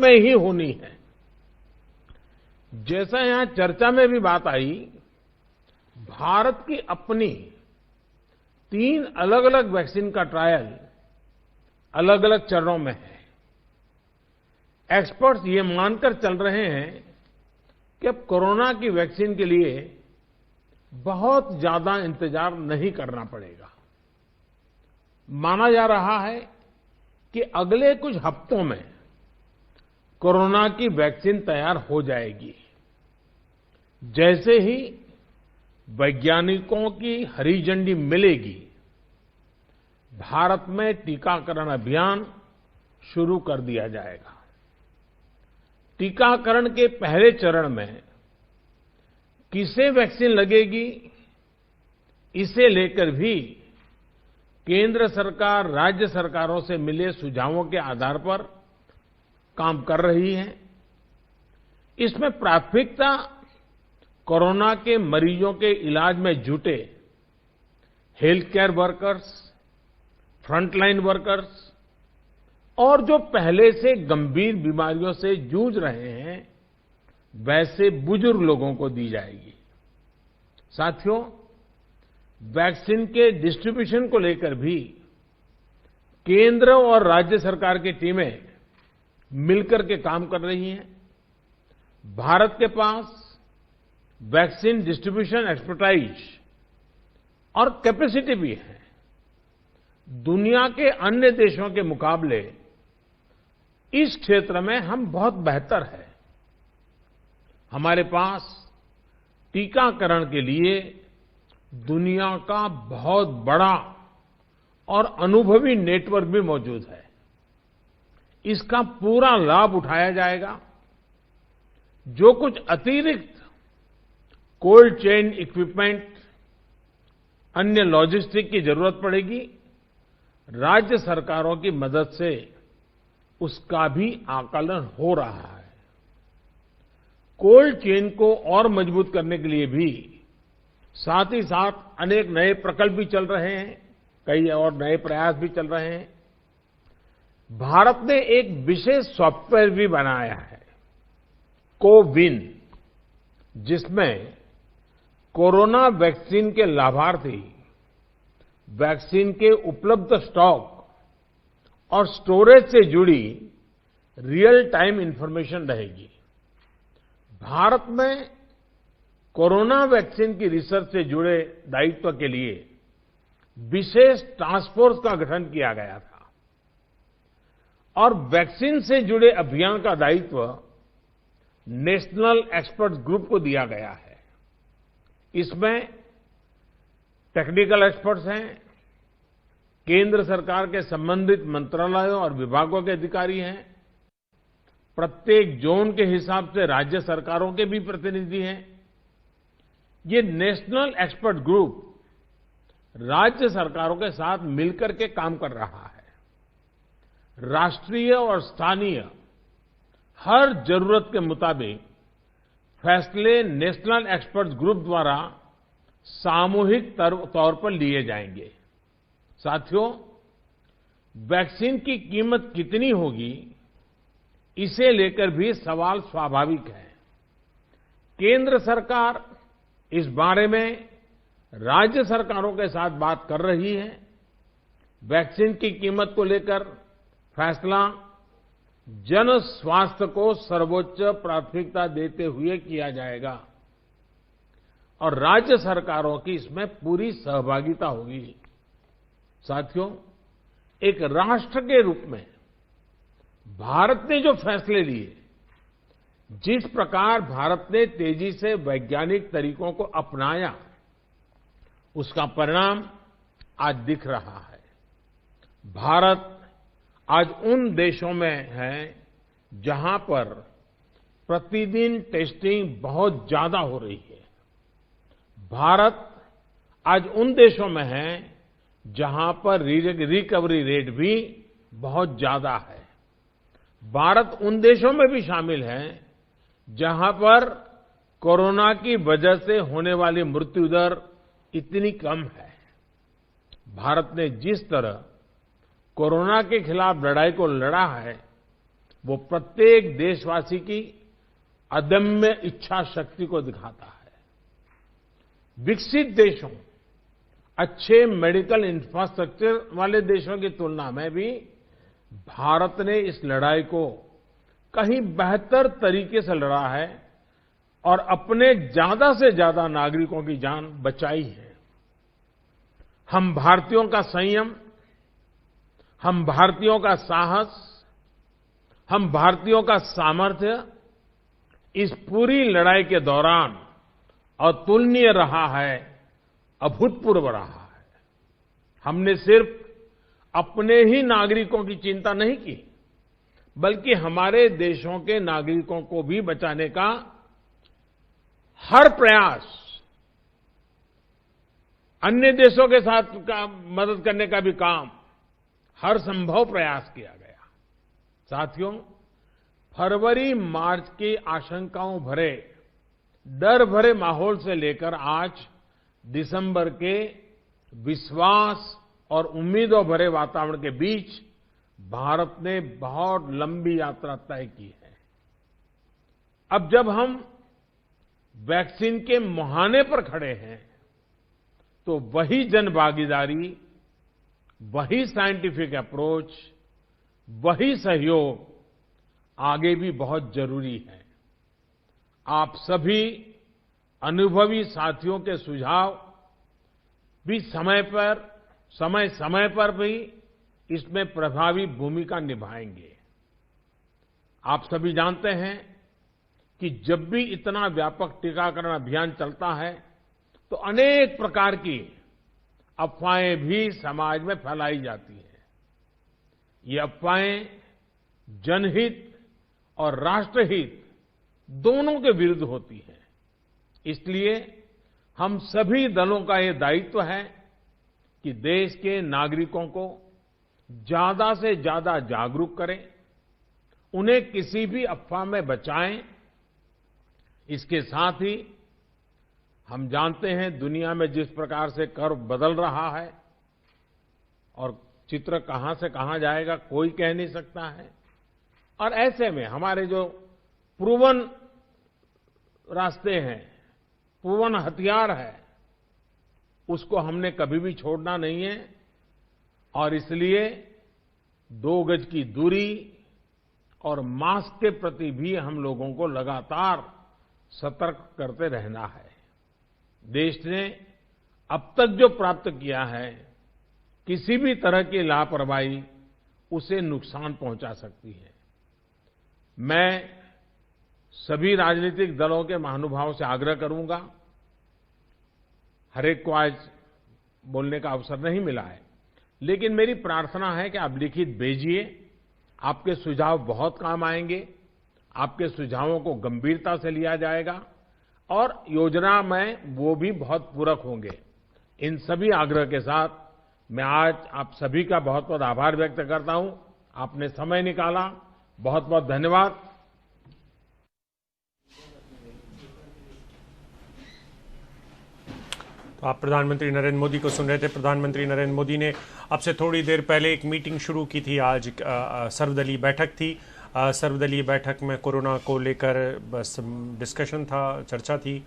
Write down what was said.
में ही होनी है। जैसा यहां चर्चा में भी बात आई, भारत की अपनी 3 अलग अलग वैक्सीन का ट्रायल अलग अलग चरणों में है। एक्सपर्ट्स ये मानकर चल रहे हैं कि अब कोरोना की वैक्सीन के लिए बहुत ज्यादा इंतजार नहीं करना पड़ेगा। माना जा रहा है कि अगले कुछ हफ्तों में कोरोना की वैक्सीन तैयार हो जाएगी। जैसे ही वैज्ञानिकों की हरी झंडी मिलेगी, भारत में टीकाकरण अभियान शुरू कर दिया जाएगा। टीकाकरण के पहले चरण में किसे वैक्सीन लगेगी, इसे लेकर भी केंद्र सरकार राज्य सरकारों से मिले सुझावों के आधार पर काम कर रही है। इसमें प्राथमिकता कोरोना के मरीजों के इलाज में जुटे health care workers, frontline workers और जो पहले से गंभीर बीमारियों से जूझ रहे हैं, वैसे बुजुर्ग लोगों को दी जाएगी। साथियों, वैक्सीन के डिस्ट्रीब्यूशन को लेकर भी केंद्र और राज्य सरकार की टीमें मिलकर के काम कर रही हैं। भारत के पास वैक्सीन डिस्ट्रीब्यूशन एक्सपर्टाइज और कैपेसिटी भी है। दुनिया के अन्य देशों के मुकाबले इस क्षेत्र में हम बहुत बेहतर हैं। हमारे पास टीकाकरण के लिए दुनिया का बहुत बड़ा और अनुभवी नेटवर्क भी मौजूद है। इसका पूरा लाभ उठाया जाएगा। जो कुछ अतिरिक्त कोल्ड चेन इक्विपमेंट, अन्य लॉजिस्टिक की जरूरत पड़ेगी, राज्य सरकारों की मदद से उसका भी आकलन हो रहा है। कोल्ड चेन को और मजबूत करने के लिए भी साथ ही साथ अनेक नए प्रकल्प भी चल रहे हैं, कई और नए प्रयास भी चल रहे हैं। भारत ने एक विशेष सॉफ्टवेयर भी बनाया है, कोविन, जिसमें कोरोना वैक्सीन के लाभार्थी वैक्सीन के उपलब्ध स्टॉक और स्टोरेज से जुड़ी रियल टाइम इंफॉर्मेशन रहेगी। भारत में कोरोना वैक्सीन की रिसर्च से जुड़े दायित्व के लिए विशेष टास्क फोर्स का गठन किया गया था और वैक्सीन से जुड़े अभियान का दायित्व नेशनल एक्सपर्ट ग्रुप को दिया गया है। इसमें टेक्निकल एक्सपर्ट्स हैं, केंद्र सरकार के संबंधित मंत्रालयों और विभागों के अधिकारी हैं, प्रत्येक जोन के हिसाब से राज्य सरकारों के भी प्रतिनिधि हैं। ये नेशनल एक्सपर्ट ग्रुप राज्य सरकारों के साथ मिलकर के काम कर रहा है। राष्ट्रीय और स्थानीय हर जरूरत के मुताबिक फैसले नेशनल एक्सपर्ट ग्रुप द्वारा सामूहिक तौर पर लिए जाएंगे। साथियों, वैक्सीन की कीमत कितनी होगी, इसे लेकर भी सवाल स्वाभाविक है। केंद्र सरकार इस बारे में राज्य सरकारों के साथ बात कर रही है। वैक्सीन की कीमत को लेकर फैसला जन स्वास्थ्य को सर्वोच्च प्राथमिकता देते हुए किया जाएगा और राज्य सरकारों की इसमें पूरी सहभागिता होगी। साथियों, एक राष्ट्र के रूप में भारत ने जो फैसले लिए, जिस प्रकार भारत ने तेजी से वैज्ञानिक तरीकों को अपनाया, उसका परिणाम आज दिख रहा है। भारत आज उन देशों में है जहां पर प्रतिदिन टेस्टिंग बहुत ज्यादा हो रही है। भारत आज उन देशों में है जहां पर रिकवरी रेट भी बहुत ज्यादा है। भारत उन देशों में भी शामिल है जहां पर कोरोना की वजह से होने वाली मृत्यु दर इतनी कम है। भारत ने जिस तरह कोरोना के खिलाफ लड़ाई को लड़ा है, वो प्रत्येक देशवासी की अदम्य इच्छा शक्ति को दिखाता है। विकसित देशों, अच्छे मेडिकल इंफ्रास्ट्रक्चर वाले देशों की तुलना में भी भारत ने इस लड़ाई को कहीं बेहतर तरीके से लड़ा है और अपने ज्यादा से ज्यादा नागरिकों की जान बचाई है। हम भारतीयों का संयम, हम भारतीयों का साहस, हम भारतीयों का सामर्थ्य इस पूरी लड़ाई के दौरान अतुलनीय रहा है, अभूतपूर्व रहा है। हमने सिर्फ अपने ही नागरिकों की चिंता नहीं की, बल्कि हमारे देशों के नागरिकों को भी बचाने का हर प्रयास, अन्य देशों के साथ मदद करने का भी काम, हर संभव प्रयास किया गया। साथियों, फरवरी मार्च की आशंकाओं भरे, डर भरे माहौल से लेकर आज दिसंबर के विश्वास और उम्मीदों भरे वातावरण के बीच भारत ने बहुत लंबी यात्रा तय की है। अब जब हम वैक्सीन के मुहाने पर खड़े हैं, तो वही जनभागीदारी, वही साइंटिफिक अप्रोच, वही सहयोग आगे भी बहुत जरूरी है। आप सभी अनुभवी साथियों के सुझाव भी समय समय पर भी इसमें प्रभावी भूमिका निभाएंगे। आप सभी जानते हैं कि जब भी इतना व्यापक टीकाकरण अभियान चलता है तो अनेक प्रकार की अफवाहें भी समाज में फैलाई जाती हैं। ये अफवाहें जनहित और राष्ट्रहित दोनों के विरुद्ध होती हैं। इसलिए हम सभी दलों का ये दायित्व है कि देश के नागरिकों को ज्यादा से ज्यादा जागरूक करें, उन्हें किसी भी अफवाह में बचाएं। इसके साथ ही हम जानते हैं दुनिया में जिस प्रकार से कर्व बदल रहा है और चित्र कहां से कहां जाएगा कोई कह नहीं सकता है, और ऐसे में हमारे जो प्रूवन रास्ते हैं, प्रूवन हथियार है, उसको हमने कभी भी छोड़ना नहीं है। और इसलिए 2 गज की दूरी और मास्क के प्रति भी हम लोगों को लगातार सतर्क करते रहना है। देश ने अब तक जो प्राप्त किया है, किसी भी तरह की लापरवाही उसे नुकसान पहुंचा सकती है। मैं सभी राजनीतिक दलों के महानुभावों से आग्रह करूंगा, हर एक को आज बोलने का अवसर नहीं मिला है, लेकिन मेरी प्रार्थना है कि आप लिखित भेजिए। आपके सुझाव बहुत काम आएंगे, आपके सुझावों को गंभीरता से लिया जाएगा और योजना में वो भी बहुत पूरक होंगे। इन सभी आग्रह के साथ मैं आज आप सभी का बहुत बहुत आभार व्यक्त करता हूं। आपने समय निकाला, बहुत बहुत धन्यवाद। तो आप प्रधानमंत्री नरेंद्र मोदी को सुन रहे थे। प्रधानमंत्री नरेंद्र मोदी ने अब से थोड़ी देर पहले एक मीटिंग शुरू की थी। आज सर्वदलीय बैठक थी। सर्वदलीय बैठक में कोरोना को लेकर बस डिस्कशन था, चर्चा थी।